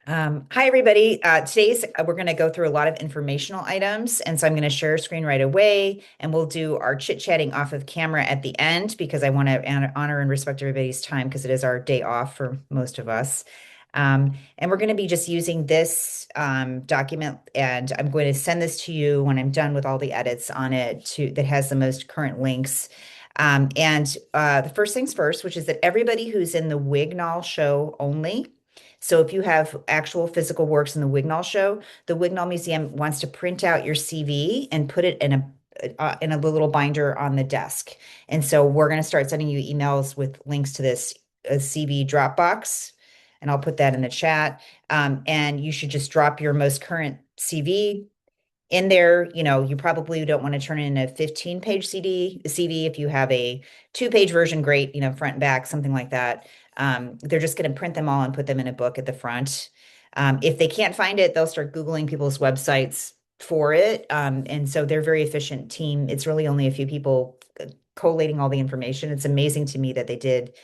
Hi, everybody. We're going to go through a lot of informational items. And so I'm going to share a screen right away and we'll do our chit-chatting off of camera at the end because I want to honor and respect everybody's time because it is our day off for most of us. And we're going to be just using this document and I'm going to send this to you when I'm done with all the edits on it that has the most current links. The first things first, which is that everybody who's in the Wignall show only. So if you have actual physical works in the Wignall show, the Wignall Museum wants to print out your CV and put it in a little binder on the desk. And so we're going to start sending you emails with links to this CV Dropbox, and I'll put that in the chat. And you should just drop your most current CV in there. You probably don't want to turn in a 15-page CV. If you have a two-page version, great, front and back, something like that. They're just going to print them all and put them in a book at the front. If they can't find it, they'll start Googling people's websites for it. And so they're a very efficient team. It's really only a few people collating all the information. It's amazing to me that they did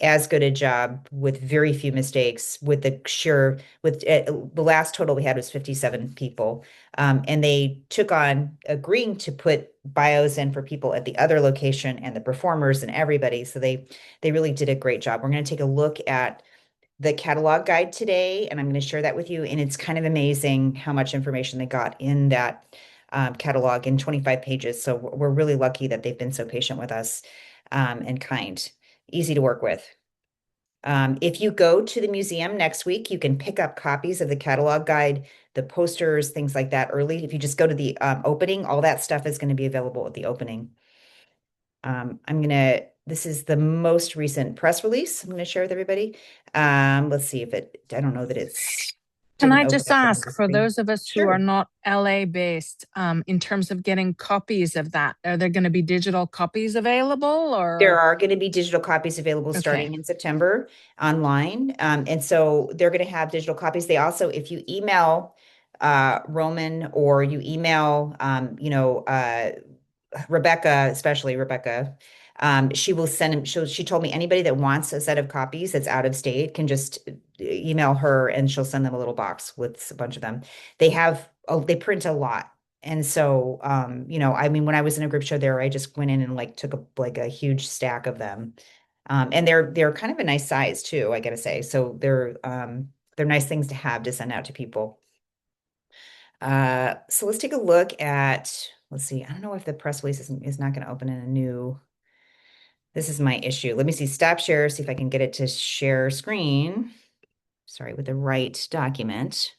as good a job with very few mistakes the last total we had was 57 people. And they took on agreeing to put bios in for people at the other location and the performers and everybody. So they really did a great job. We're going to take a look at the catalog guide today, and I'm going to share that with you. And it's kind of amazing how much information they got in that catalog in 25 pages. So we're really lucky that they've been so patient with us, and kind, easy to work with. If you go to the museum next week, you can pick up copies of the catalog guide, the posters, things like that early. If you just go to the opening, all that stuff is going to be available at the opening. This is the most recent press release I'm going to share with everybody. Let's see I don't know that it Can didn't I open just up on ask, the for screen. those of us who are Sure. not LA based, in terms of getting copies of that, are there going to be digital copies available There or? are going to be digital copies available Okay. starting in September online. And so they're going to have digital copies. They also, if you email Roman or you email, Rebecca, especially Rebecca, she will send him. She told me anybody that wants a set of copies that's out of state can just email her and she'll send them a little box with a bunch of them. They print a lot. And so, I mean, when I was in a group show there, I just went in and like took a huge stack of them. And they're kind of a nice size too, I gotta say. So they're nice things to have to send out to people. So let's take a look at, let's see. I don't know if the press release is not going to open in a new. This is my issue. Let me see. Stop share, see if I can get it to share screen. Sorry, with the right document.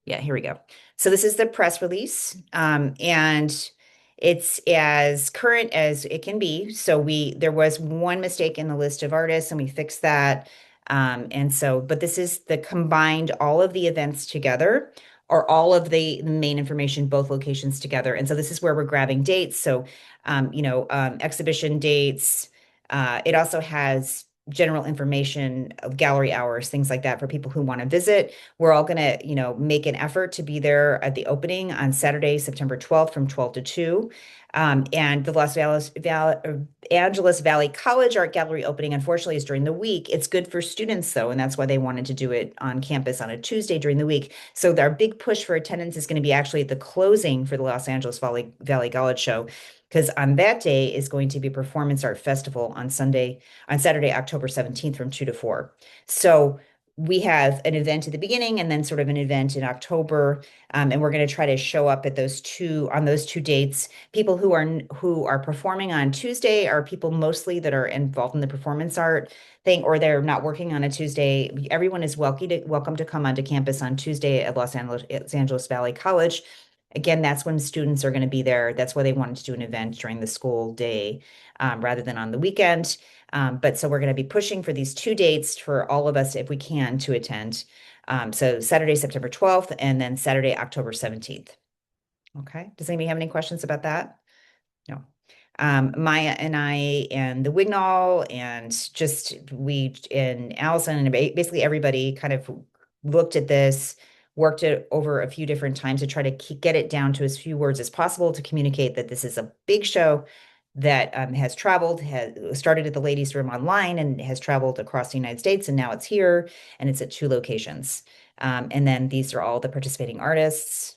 Yeah, here we go. So this is the press release, and it's as current as it can be. So there was one mistake in the list of artists, and we fixed that. But this is the combined all of the events together, or all of the main information, both locations together. And so this is where we're grabbing dates. So, exhibition dates. It also has general information of gallery hours, things like that for people who want to visit. We're all going to, make an effort to be there at the opening on Saturday, September 12th from 12 to 2. And the Angeles Valley College Art Gallery opening, unfortunately, is during the week. It's good for students, though, and that's why they wanted to do it on campus on a Tuesday during the week. So our big push for attendance is going to be actually at the closing for the Los Angeles Valley College show, because on that day is going to be Performance Art Festival on Saturday, October 17th from 2 to 4. So we have an event at the beginning and then sort of an event in October. And we're going to try to show up at those two dates. People who are performing on Tuesday are people mostly that are involved in the performance art thing, or they're not working on a Tuesday. Everyone is welcome to come onto campus on Tuesday at Los Angeles Valley College. Again, that's when students are going to be there. That's why they wanted to do an event during the school day, rather than on the weekend. But so we're going to be pushing for these two dates for all of us, if we can, to attend. So Saturday, September 12th, and then Saturday, October 17th. Okay. Does anybody have any questions about that? No. Maya and I and the Wignall and Allison and basically everybody kind of looked at this, worked it over a few different times to try to get it down to as few words as possible to communicate that this is a big show. that has traveled, has started at the Ladies Room online and has traveled across the United States, and now it's here and it's at 2 locations. And then these are all the participating artists.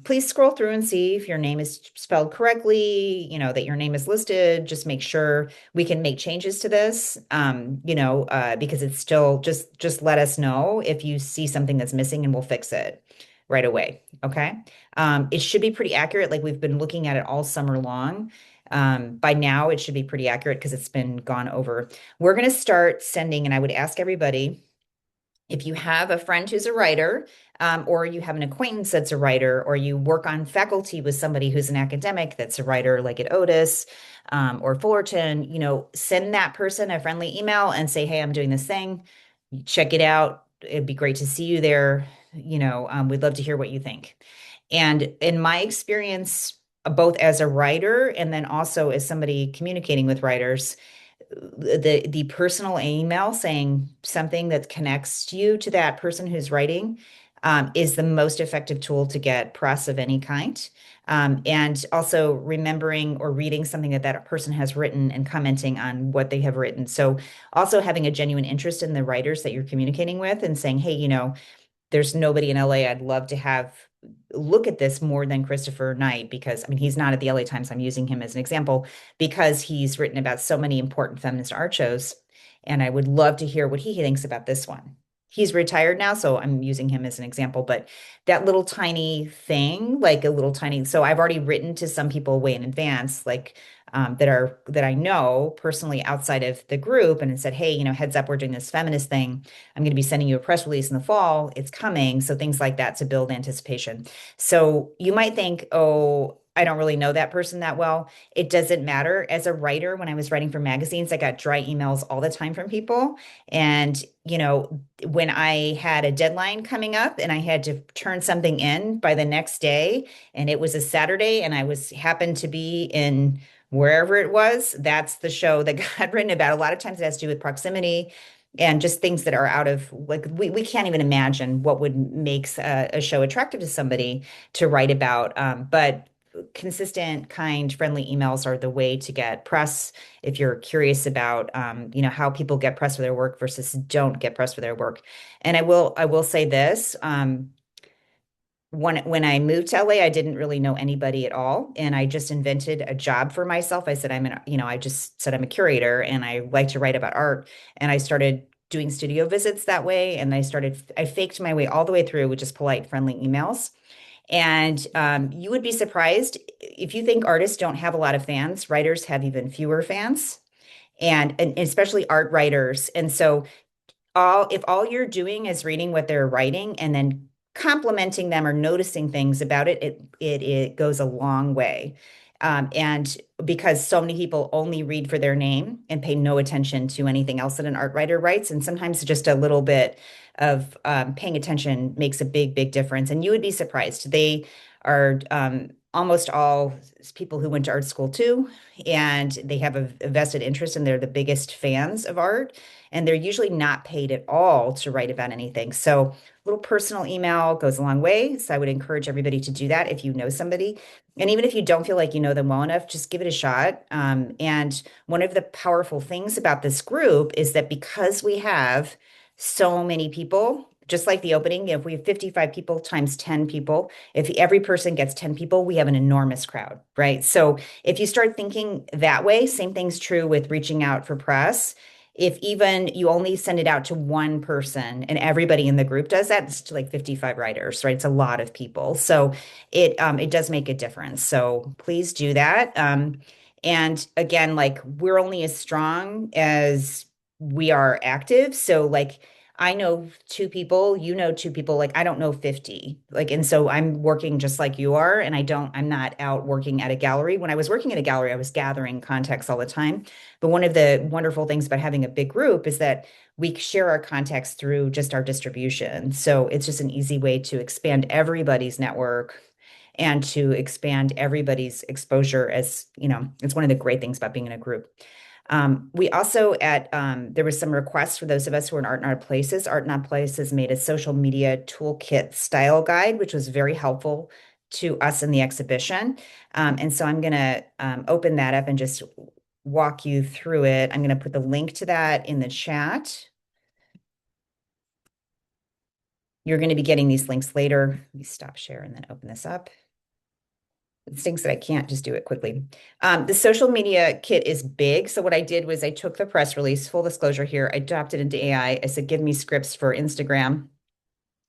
Please scroll through and see if your name is spelled correctly, that your name is listed. Just make sure we can make changes to this, because it's still just let us know if you see something that's missing and we'll fix it right away. Okay. It should be pretty accurate. Like we've been looking at it all summer long. By now, it should be pretty accurate because it's been gone over. We're going to start sending, and I would ask everybody if you have a friend who's a writer, or you have an acquaintance that's a writer, or you work on faculty with somebody who's an academic that's a writer, like at Otis, or Fullerton, send that person a friendly email and say, hey, I'm doing this thing. Check it out. It'd be great to see you there. We'd love to hear what you think. And in my experience, both as a writer and then also as somebody communicating with writers, the personal email saying something that connects you to that person who's writing, is the most effective tool to get press of any kind. And also remembering or reading something that that person has written and commenting on what they have written. So also having a genuine interest in the writers that you're communicating with and saying, hey, there's nobody in LA I'd love to have look at this more than Christopher Knight, because I mean he's not at the LA Times. I'm using him as an example because he's written about so many important feminist art shows, and I would love to hear what he thinks about this one. He's retired now, so I'm using him as an example, but that little tiny thing, like a little tiny, so I've already written to some people way in advance, like that I know personally outside of the group, and said, hey, heads up, we're doing this feminist thing. I'm going to be sending you a press release in the fall. It's coming. So things like that to build anticipation. So you might think, oh, I don't really know that person that well. It doesn't matter. As a writer, when I was writing for magazines, I got dry emails all the time from people. And, when I had a deadline coming up and I had to turn something in by the next day, and it was a Saturday, and I happened to be in wherever it was, that's the show that got written about. A lot of times it has to do with proximity and just things that are out of, like, we can't even imagine what would makes a show attractive to somebody to write about. But consistent, kind, friendly emails are the way to get press if you're curious about, how people get press for their work versus don't get press for their work. And I will say this, when I moved to LA, I didn't really know anybody at all. And I just invented a job for myself. I said, I just said I'm a curator and I like to write about art. And I started doing studio visits that way. And I faked my way all the way through with just polite, friendly emails. And you would be surprised if you think artists don't have a lot of fans, writers have even fewer fans, and especially art writers. And so if all you're doing is reading what they're writing and then complimenting them or noticing things about it, it goes a long way. And because so many people only read for their name and pay no attention to anything else that an art writer writes, and sometimes just a little bit of paying attention makes a big, big difference. And you would be surprised. They are almost all people who went to art school too, and they have a vested interest and they're the biggest fans of art, and they're usually not paid at all to write about anything. So a little personal email goes a long way. So I would encourage everybody to do that if you know somebody. And even if you don't feel like you know them well enough, just give it a shot. And one of the powerful things about this group is that because we have so many people, just like the opening, if we have 55 people times 10 people, if every person gets 10 people, we have an enormous crowd, right? So if you start thinking that way, same thing's true with reaching out for press. If even you only send it out to one person and everybody in the group does that, it's like 55 writers, right? It's a lot of people. So it does make a difference. So please do that. And again, like we're only as strong as we are active. So like I know two people, you know two people, like I don't know 50. Like, and so I'm working just like you are, and I'm not out working at a gallery. When I was working at a gallery, I was gathering contacts all the time. But one of the wonderful things about having a big group is that we share our contacts through just our distribution. So it's just an easy way to expand everybody's network and to expand everybody's exposure. As it's one of the great things about being in a group. We also there was some requests for those of us who are in Art and Odd Places. Art and Odd Places made a social media toolkit style guide, which was very helpful to us in the exhibition. And so I'm going to open that up and just walk you through it. I'm going to put the link to that in the chat. You're going to be getting these links later. Let me stop share and then open this up. It stinks that I can't just do it quickly. The social media kit is big. So what I did was I took the press release, full disclosure here, I dropped it into AI. I said, give me scripts for Instagram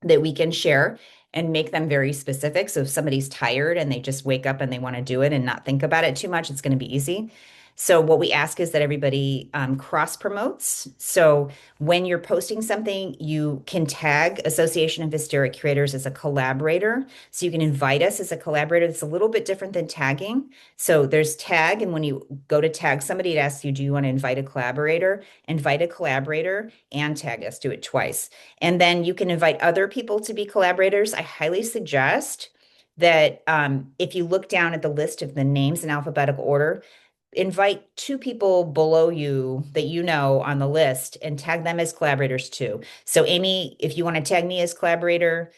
that we can share and make them very specific. So if somebody's tired and they just wake up and they want to do it and not think about it too much, it's going to be easy. So what we ask is that everybody cross promotes. So when you're posting something, you can tag Association of Hysteric Curators as a collaborator. So you can invite us as a collaborator. It's a little bit different than tagging. So there's tag, and when you go to tag somebody, it asks you, do you want to invite a collaborator? Invite a collaborator and tag us, do it twice. And then you can invite other people to be collaborators. I highly suggest that if you look down at the list of the names in alphabetical order, invite two people below you that you know on the list and tag them as collaborators too. So Amy, if you want to tag me as collaborator,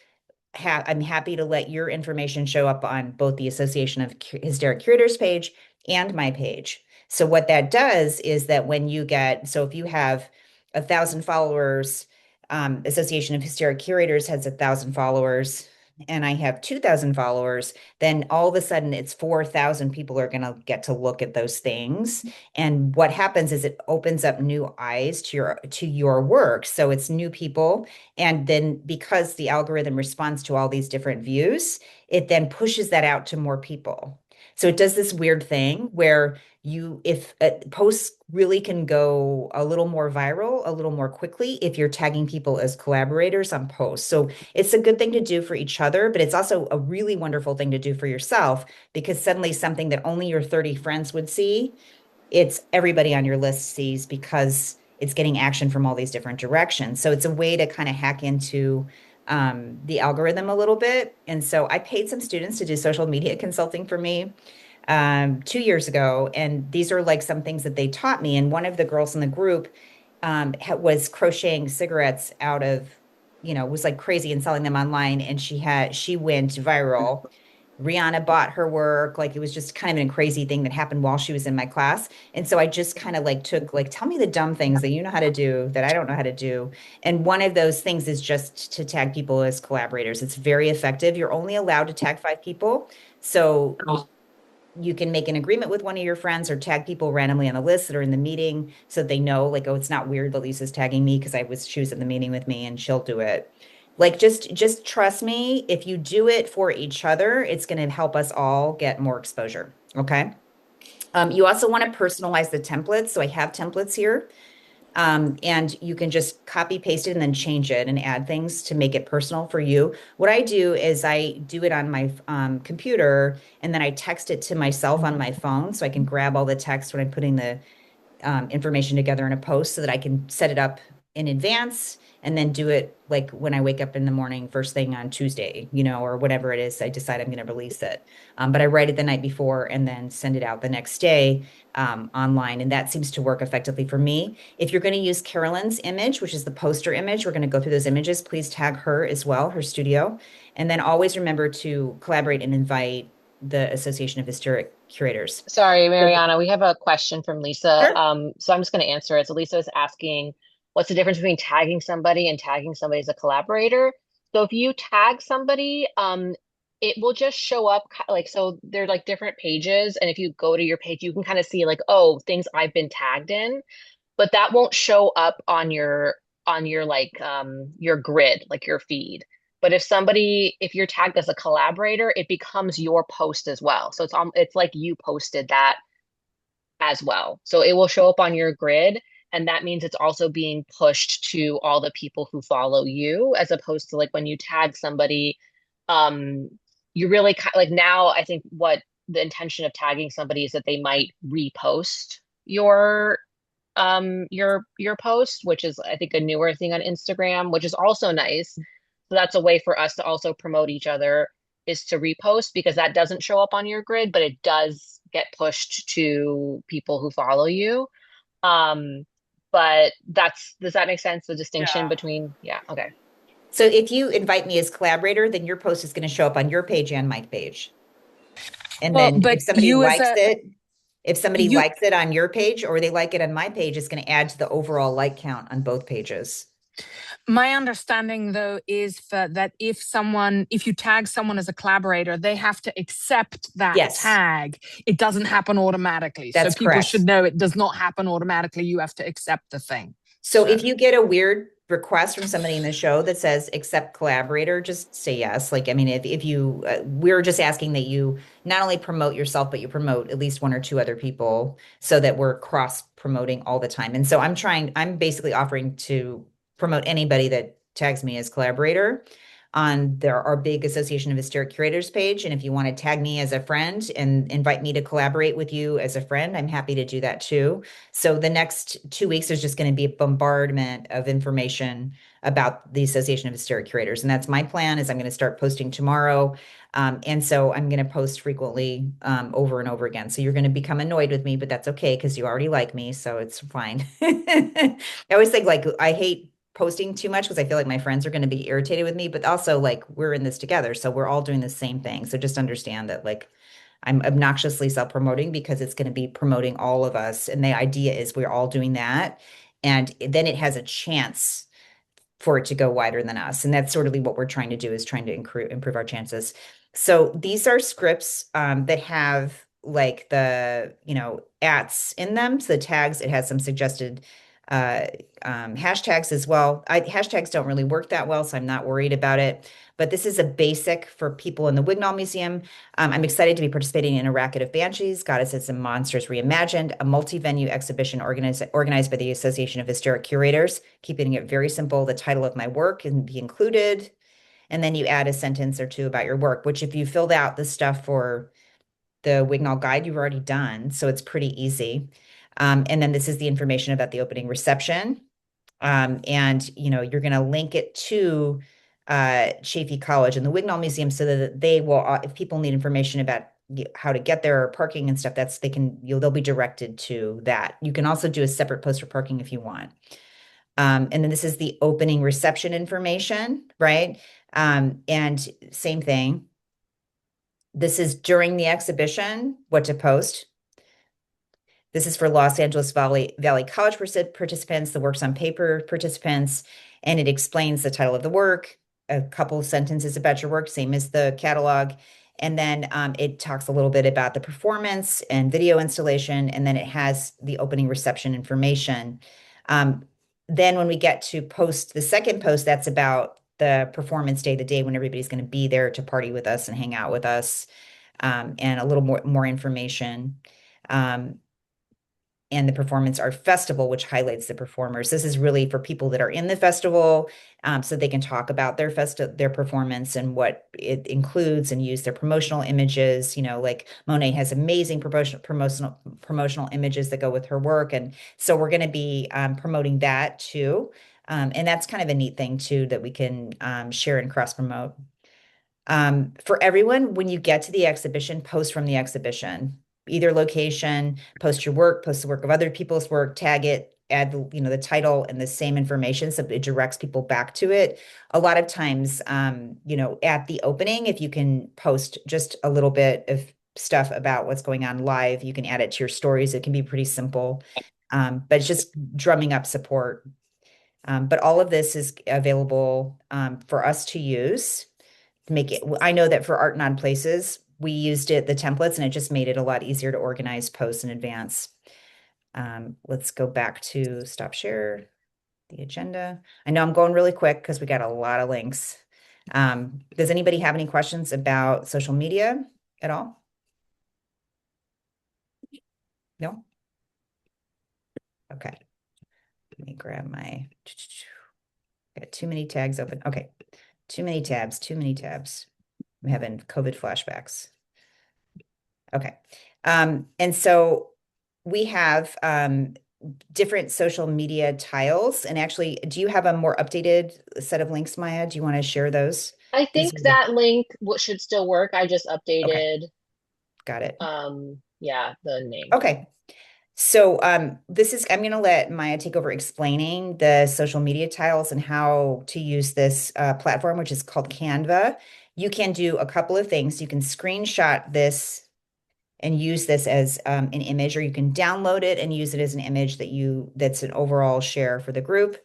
I'm happy to let your information show up on both the Association of Hysteric Curators page and my page. So what that does is that when you get, so if you have 1,000 followers, Association of Hysteric Curators has 1,000 followers, and I have 2,000 followers, then all of a sudden it's 4,000 people are going to get to look at those things. And what happens is it opens up new eyes to your work. So it's new people, and then because the algorithm responds to all these different views, it then pushes that out to more people. So it does this weird thing where if posts really can go a little more viral, a little more quickly if you're tagging people as collaborators on posts. So it's a good thing to do for each other, but it's also a really wonderful thing to do for yourself, because suddenly something that only your 30 friends would see, it's everybody on your list sees, because it's getting action from all these different directions. So it's a way to kind of hack into the algorithm a little bit. And so I paid some students to do social media consulting for me 2 years ago. And these are like some things that they taught me. And one of the girls in the group was crocheting cigarettes out of, was like crazy and selling them online. And she went viral. Rihanna bought her work. Like, it was just kind of a crazy thing that happened while she was in my class. And so I just kind of like took, like, tell me the dumb things that you know how to do that I don't know how to do. And one of those things is just to tag people as collaborators. It's very effective. You're only allowed to tag 5 people. So you can make an agreement with one of your friends or tag people randomly on the list that are in the meeting, so they know, like, oh, it's not weird that Lisa's tagging me because she was in the meeting with me and she'll do it. Like, just trust me, if you do it for each other, it's going to help us all get more exposure. Okay. You also want to personalize the templates. So I have templates here. And you can just copy paste it and then change it and add things to make it personal for you. What I do is I do it on my computer, and then I text it to myself on my phone, so I can grab all the text when I'm putting the information together in a post, so that I can set it up in advance and then do it like when I wake up in the morning, first thing on Tuesday, or whatever it is I decide I'm going to release it. But I write it the night before and then send it out the next day online. And that seems to work effectively for me. If you're going to use Carolyn's image, which is the poster image, we're going to go through those images. Please tag her as well, her studio. And then always remember to collaborate and invite the Association of Historic Curators. Sorry, Mariana, we have a question from Lisa. Sure. So I'm just going to answer it. So Lisa is asking, what's the difference between tagging somebody and tagging somebody as a collaborator? So if you tag somebody, it will just show up like, so they're like different pages. And if you go to your page, you can kind of see like, oh, things I've been tagged in, but that won't show up on your like your grid, like your feed. But if you're tagged as a collaborator, it becomes your post as well. So it's like you posted that as well. So it will show up on your grid, and that means it's also being pushed to all the people who follow you, as opposed to like when you tag somebody, um, you really like now I think what the intention of tagging somebody is that they might repost your post, which is I think a newer thing on Instagram, which is also nice. So that's a way for us to also promote each other, is to repost, because that doesn't show up on your grid, but it does get pushed to people who follow you. Um, but does that make sense? The distinction Yeah. between, yeah, okay. So if you invite me as collaborator, then your post is going to show up on your page and my page. And Well, then but you as a if somebody you likes it on your page or they like it on my page, it's going to add to the overall like count on both pages. My understanding though is that if you tag someone as a collaborator, they have to accept that Yes, tag. It doesn't happen automatically. So that's people correct. should know it does not happen automatically. You have to accept the thing. So So if you get a weird request from somebody in the show that says accept collaborator, just say yes. Like, I mean, if you, we're just asking that you not only promote yourself, but you promote at least one or two other people so that we're cross promoting all the time. And so I'm basically offering to promote anybody that tags me as collaborator on our big Association of Hysteric Curators page. And if you want to tag me as a friend and invite me to collaborate with you as a friend, I'm happy to do that too. So the next 2 weeks, there's just going to be a bombardment of information about the Association of Hysteric Curators. And that's my plan is I'm going to start posting tomorrow. And so I'm going to post frequently over and over again. So you're going to become annoyed with me, but that's okay because you already like me. So it's fine. I always think like I hate posting too much because I feel like my friends are going to be irritated with me, but also like we're in this together. So we're all doing the same thing. So just understand that like I'm obnoxiously self-promoting because it's going to be promoting all of us. And the idea is we're all doing that. And then it has a chance for it to go wider than us. And that's sort of what we're trying to do is trying to improve our chances. So these are scripts that have like the, ats in them. So the tags, it has some suggested uh, hashtags as well. Hashtags don't really work that well, so I'm not worried about it. But this is a basic for people in the Wignall Museum. I'm excited to be participating in a racket of banshees, goddesses and monsters reimagined, a multi-venue exhibition organized by the Association of Historic Curators, keeping it very simple. The title of my work can be included, and then you add a sentence or two about your work, which if you filled out the stuff for the Wignall Guide, you've already done, so it's pretty easy. And then this is the information about the opening reception. And you're going to link it to Chaffey College and the Wignall Museum so that they will, if people need information about how to get there or parking and stuff, they'll be directed to that. You can also do a separate post for parking if you want. And then this is the opening reception information, right? And same thing. This is during the exhibition, what to post. This is for Los Angeles Valley College participants, the works on paper participants, and it explains the title of the work, a couple of sentences about your work, same as the catalog. And then it talks a little bit about the performance and video installation, and then it has the opening reception information. Then when we get to post the second post, that's about the performance day, the day when everybody's going to be there to party with us and hang out with us, and a little more information. And the performance art festival, which highlights the performers. This is really for people that are in the festival, so they can talk about their performance and what it includes and use their promotional images. Like Monet has amazing promotional images that go with her work, and so we're going to be promoting that too. And that's kind of a neat thing too that we can share and cross promote. For everyone, when you get to the exhibition, post from the exhibition, either location, post your work, post the work of other people's work, tag it, add the title and the same information so it directs people back to it. A lot of times, at the opening, if you can post just a little bit of stuff about what's going on live, you can add it to your stories. It can be pretty simple, but it's just drumming up support. But all of this is available for us to use. I know that for Art in Odd Places, we used the templates, and it just made it a lot easier to organize posts in advance. Let's go back to stop share, the agenda. I know I'm going really quick because we got a lot of links. Does anybody have any questions about social media at all? No? Okay. Let me grab got too many tags open. Okay. Too many tabs, too many tabs. I'm having COVID flashbacks. Okay. And so we have different social media tiles. And actually, do you have a more updated set of links, Maya? Do you want to share those? I These think are that link should still work. I just okay, updated, got it. yeah, the name. Okay. So I'm going to let Maya take over explaining the social media tiles and how to use this platform, which is called Canva. You can do a couple of things. You can screenshot this and use this as an image, or you can download it and use it as an image that's an overall share for the group.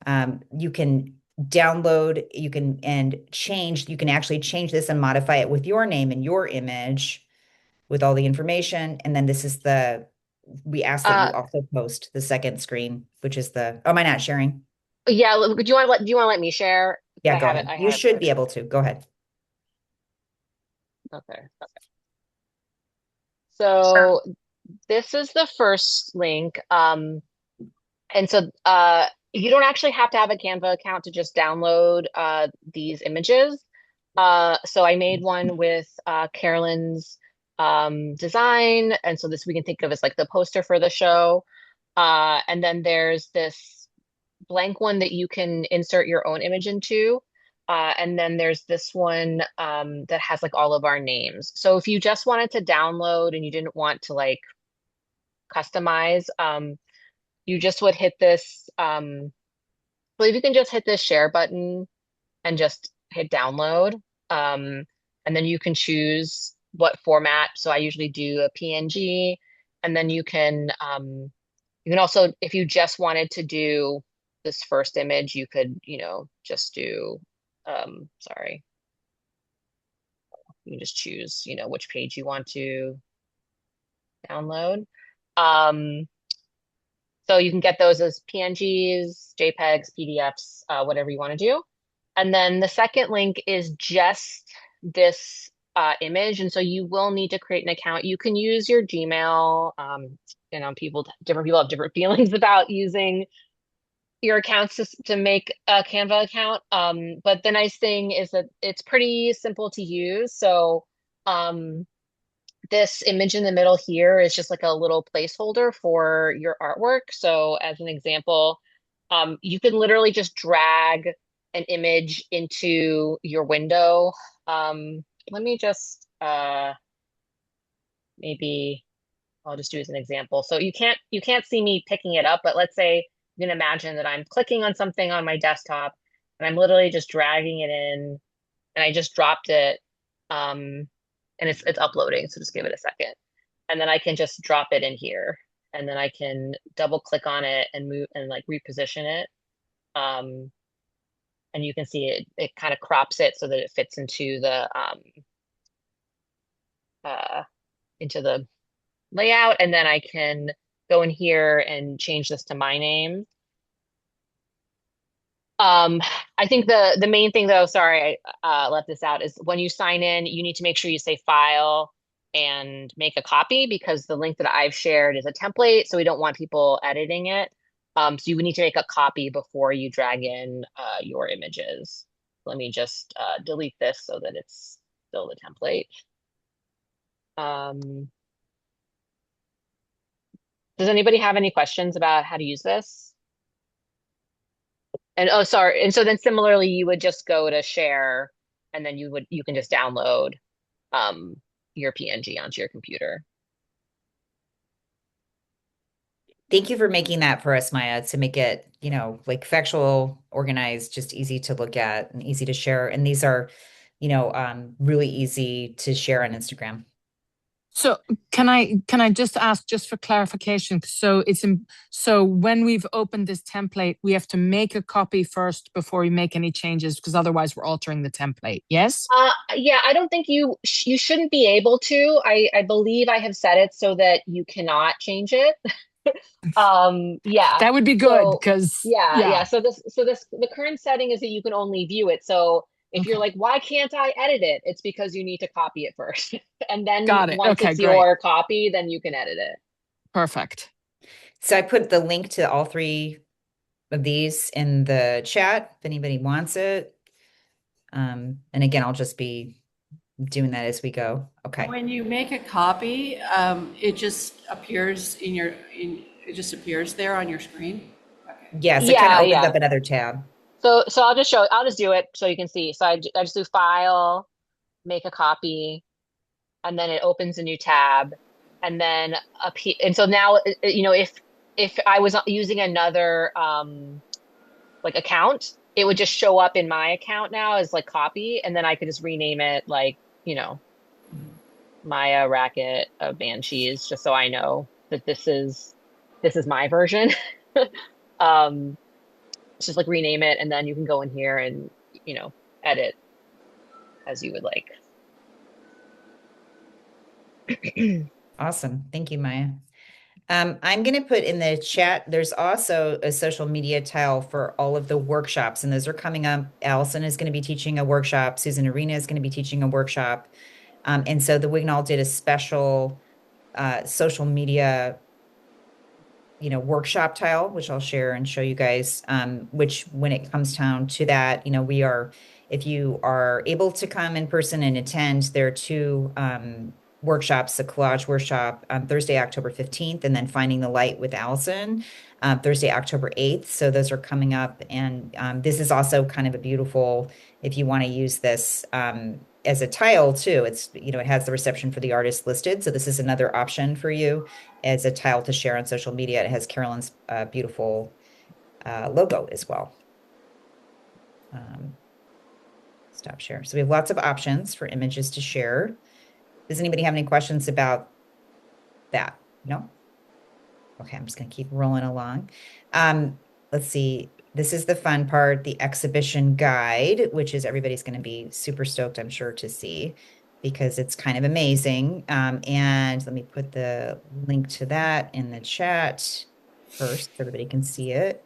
You can download, you can actually change this and modify it with your name and your image with all the information. And then we ask that Uh, you also post the second screen, which is oh, am I not sharing? yeah, do you want to let me share? Yeah, I go have it. ahead. I You have, should be able to. Go ahead. okay. So this is the first link. And so you don't actually have to have a Canva account to just download these images. So I made one with Carolyn's design, and so this we can think of as like the poster for the show. And then there's this blank one that you can insert your own image into. And then there's this one that has like all of our names. So if you just wanted to download and you didn't want to like customize, you just would hit this. I believe you can just hit this share button and just hit download. And then you can choose what format. So I usually do a PNG. And then you can also, if you just wanted to do this first image, you could, just do, sorry, you can just choose, which page you want to download. Um, so you can get those as PNGs, JPEGs, PDFs, whatever you want to do. And then the second link is just this image. And so you will need to create an account. You can use your Gmail. Different people have different feelings about using your accounts to make a Canva account. But the nice thing is that it's pretty simple to use. So this image in the middle here is just like a little placeholder for your artwork. So as an example, you can literally just drag an image into your window. Let me just maybe I'll just do as an example. So you can't see me picking it up, but let's say you can imagine that I'm clicking on something on my desktop and I'm literally just dragging it in and I just dropped it. And it's uploading, so just give it a second. And then I can just drop it in here. And then I can double click on it and move and like reposition it. Um, and you can see it kind of crops it so that it fits uh, into the layout. And then I can go in here and change this to my name. Um, I think the main thing though, sorry, I left this out, is when you sign in, you need to make sure you say file and make a copy because the link that I've shared is a template, so we don't want people editing it. So you would need to make a copy before you drag in your images. Let me just delete this so that it's still the template. Um, does anybody have any questions about how to use this? And oh, sorry. And so then similarly, you would just go to share, and then you can just download um your PNG onto your computer. Thank you for making that for us, Maya, to make it, like factual, organized, just easy to look at and easy to share. And these are, really easy to share on Instagram. So can I just ask just for clarification? So when we've opened this template, we have to make a copy first before we make any changes because otherwise we're altering the template. Yes? Yeah, I don't think you shouldn't be able to. I believe I have set it so that you cannot change it. Yeah. That would be good So because yeah. yeah. So the current setting is that you can only view it. So if you're Okay. like, why can't I edit it? It's because you need to copy it first. And then Got it. once Okay, it's great. your copy, then you can edit it. Perfect. So I put the link to all three of these in the chat if anybody wants it. And again, I'll just be doing that as we go. Okay. When you make a copy, it just appears it just appears there on your screen. Okay. Yes, it kind of Yeah, opens yeah. up another tab. So I'll just do it so you can see. So I just do file, make a copy, and then it opens a new tab. and then up here, and so now, if I was using another like account, it would just show up in my account now as like copy, and then I could just rename it like, Maya Racket of Banshees, just so I know that this is my version. Um, just like rename it, and then you can go in here and edit as you would like. Awesome. Thank you, Maya. I'm going to put in the chat, there's also a social media tile for all of the workshops, and those are coming up. Allison is going to be teaching a workshop. Susan Arena is going to be teaching a workshop. And so the Wignall did a special social media, workshop tile, which I'll share and show you guys, which when it comes down to that, if you are able to come in person and attend, there are two workshops, a collage workshop on Thursday, October 15th, and then Finding the Light with Allison, Thursday, October 8th. So those are coming up. And this is also kind of a beautiful, if you want to use this as a tile too, it's, it has the reception for the artist listed. So this is another option for you as a tile to share on social media. It has Carolyn's beautiful logo as well. Stop share. So we have lots of options for images to share. Does anybody have any questions about that? No? Okay, I'm just going to keep rolling along. Let's see. This is the fun part, the exhibition guide, which is everybody's going to be super stoked, I'm sure, to see, because it's kind of amazing. And let me put the link to that in the chat first so everybody can see it.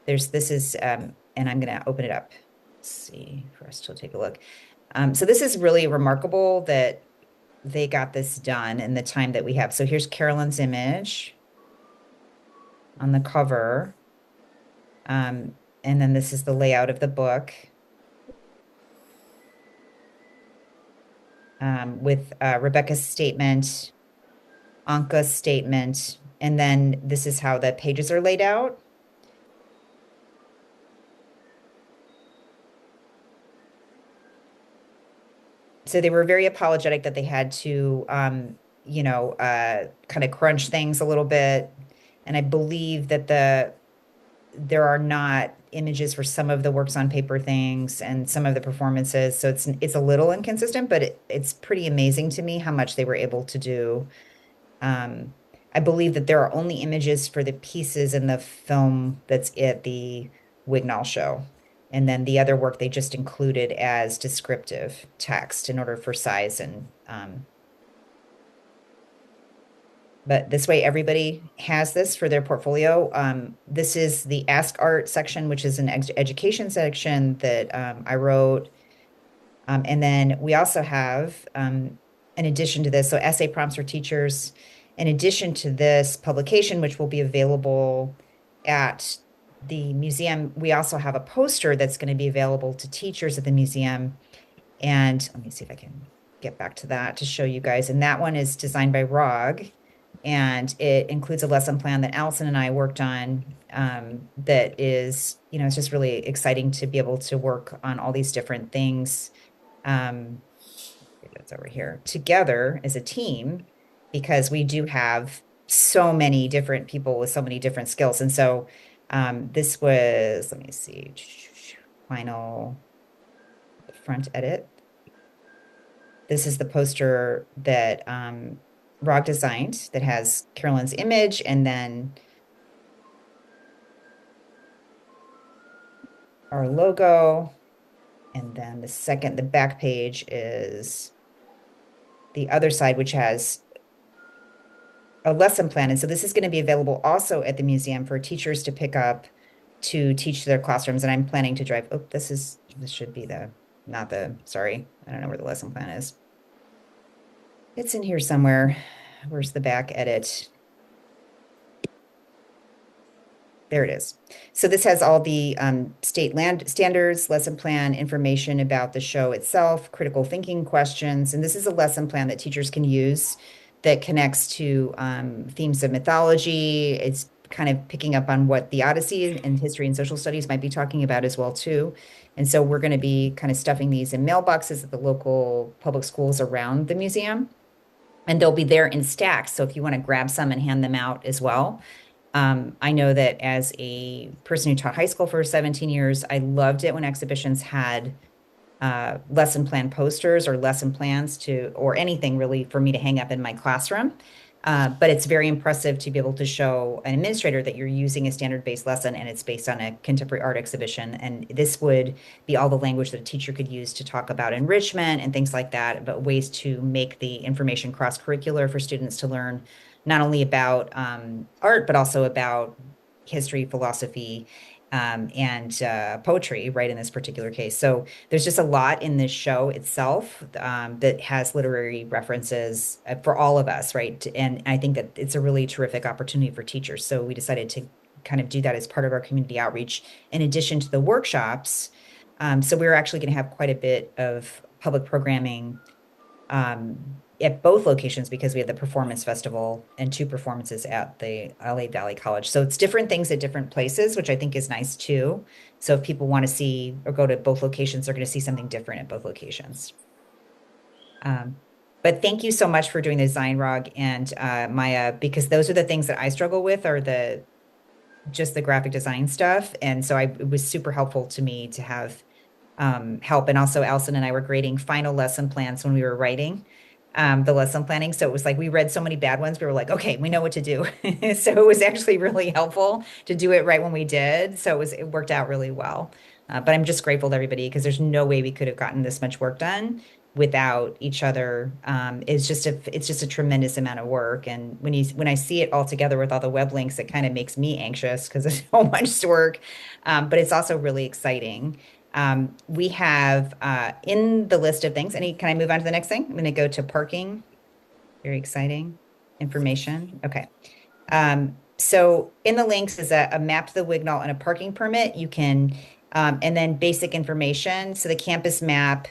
This is, and I'm going to open it up. Let's see, for us to take a look. So this is really remarkable that they got this done in the time that we have. So here's Carolyn's image on the cover. And then this is the layout of the book. With Rebecca's statement, Anka's statement, and then this is how the pages are laid out. So they were very apologetic that they had to, kind of crunch things a little bit. And I believe that there are not images for some of the works on paper things and some of the performances. So it's a little inconsistent, but it's pretty amazing to me how much they were able to do. I believe that there are only images for the pieces in the film that's at the Wignall show. And then the other work they just included as descriptive text in order for size and but this way everybody has this for their portfolio. This is the Ask Art section, which is an education section that I wrote. And then we also have, in addition to this, so essay prompts for teachers, in addition to this publication, which will be available at the museum, we also have a poster that's going to be available to teachers at the museum. And let me see if I can get back to that to show you guys. And that one is designed by ROG. And it includes a lesson plan that Allison and I worked on that is, it's just really exciting to be able to work on all these different things. It's over here together as a team, because we do have so many different people with so many different skills. And so this was, let me see, final front edit. This is the poster that ROG designed that has Carolyn's image, and then our logo. And then the back page is the other side, which has a lesson plan. And so this is going to be available also at the museum for teachers to pick up to teach their classrooms. And I'm planning to drive, this should be sorry, I don't know where the lesson plan is. It's in here somewhere. Where's the back edit? There it is. So this has all the state land standards, lesson plan, information about the show itself, critical thinking questions. And this is a lesson plan that teachers can use that connects to themes of mythology. It's kind of picking up on what the Odyssey and history and social studies might be talking about as well too. And so we're going to be kind of stuffing these in mailboxes at the local public schools around the museum. and they'll be there in stacks. So if you want to grab some and hand them out as well. I know that as a person who taught high school for 17 years, I loved it when exhibitions had lesson plan posters or lesson plans or anything really for me to hang up in my classroom. But it's very impressive to be able to show an administrator that you're using a standard-based lesson and it's based on a contemporary art exhibition. And this would be all the language that a teacher could use to talk about enrichment and things like that, but ways to make the information cross-curricular for students to learn not only about art, but also about history, philosophy, and poetry, right, in this particular case. So there's just a lot in this show itself that has literary references for all of us, right? And I think that it's a really terrific opportunity for teachers. So we decided to kind of do that as part of our community outreach in addition to the workshops. So we're actually going to have quite a bit of public programming at both locations because we have the performance festival and 2 performances at the LA Valley College. So it's different things at different places, which I think is nice too. So if people want to see or go to both locations, they're going to see something different at both locations. But thank you so much for doing the design, Rog and Maya, because those are the things that I struggle with are just the graphic design stuff. And so it was super helpful to me to have help. And also Allison and I were grading final lesson plans when we were writing the lesson planning. So it was like we read so many bad ones. We were like, okay, we know what to do. So it was actually really helpful to do it right when we did. So it worked out really well. But I'm just grateful to everybody because there's no way we could have gotten this much work done without each other. It's just a tremendous amount of work. And when I see it all together with all the web links, it kind of makes me anxious because it's so much work. But it's also really exciting. We have in the list of things, can I move on to the next thing? I'm going to go to parking. Very exciting information. Okay. So in the links is a map to the Wignall and a parking permit. You can, and then basic information. So the campus map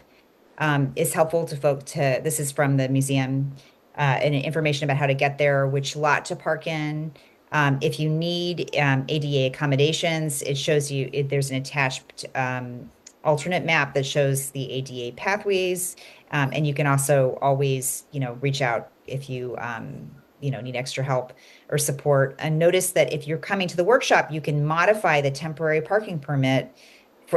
is helpful to this is from the museum, and information about how to get there, which lot to park in. If you need ADA accommodations, it shows you there's an attached alternate map that shows the ADA pathways. And you can also always, reach out if you, need extra help or support. And notice that if you're coming to the workshop, you can modify the temporary parking permit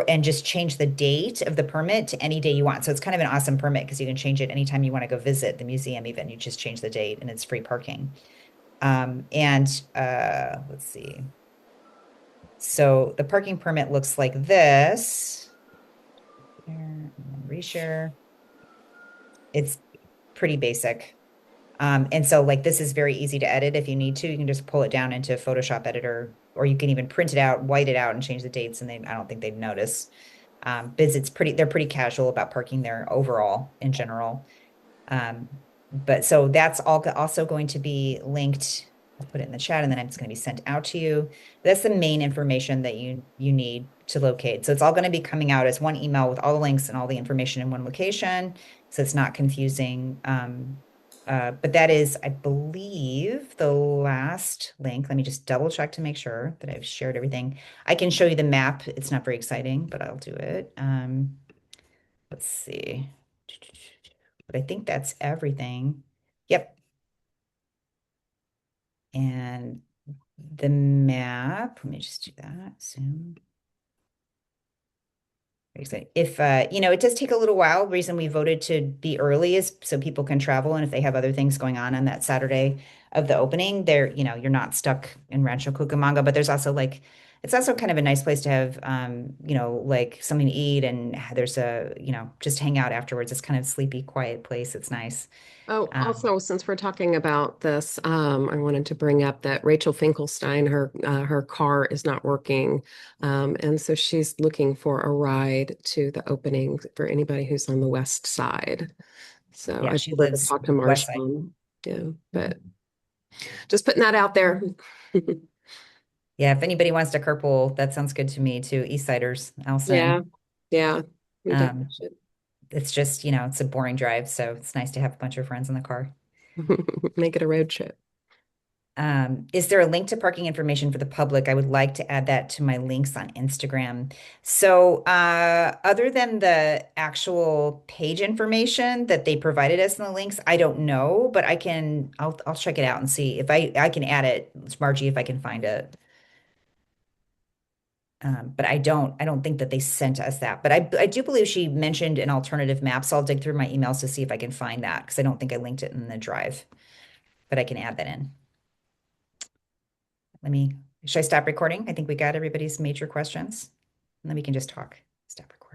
and just change the date of the permit to any day you want. So it's kind of an awesome permit because you can change it anytime you want to go visit the museum, even you just change the date and it's free parking. Let's see. So the parking permit looks like this. Reshare. It's pretty basic. And so like this is very easy to edit if you need to. You can just pull it down into Photoshop Editor, or you can even print it out, white it out, and change the dates, and I don't think they'd notice. Because they're pretty casual about parking there overall in general. But so that's also going to be linked. I'll put it in the chat and then it's going to be sent out to you. That's the main information that you need to locate. So it's all going to be coming out as one email with all the links and all the information in one location. So it's not confusing. But that is, I believe, the last link. Let me just double check to make sure that I've shared everything. I can show you the map. It's not very exciting, but I'll do it. Let's see. But I think that's everything. Yep. And the map, let me just do that soon. Very exciting. If, it does take a little while. The reason we voted to be early is so people can travel. And if they have other things going on that Saturday of the opening, you're not stuck in Rancho Cucamonga, but there's also it's also kind of a nice place to have, like something to eat, and there's just hang out afterwards. It's kind of sleepy, quiet place. It's nice. Oh, also, since we're talking about this, I wanted to bring up that Rachel Finkelstein, her car is not working, and so she's looking for a ride to the opening for anybody who's on the west side. So Yeah, I she told her to lives talk to west side. Marshall. Yeah, but just putting that out there. Yeah, if anybody wants to carpool, that sounds good to me too. East Siders, Allison. Yeah, we Um, definitely should. it's just, it's a boring drive, so it's nice to have a bunch of friends in the car. Make it a road trip. Is there a link to parking information for the public? I would like to add that to my links on Instagram. So, other than the actual page information that they provided us in the links, I don't know, but I'll check it out and see if I can add it. It's Margie, if I can find it. But I don't think that they sent us that. But I do believe she mentioned an alternative map. So I'll dig through my emails to see if I can find that because I don't think I linked it in the drive, but I can add that in. Should I stop recording? I think we got everybody's major questions. And then we can just talk. Stop recording.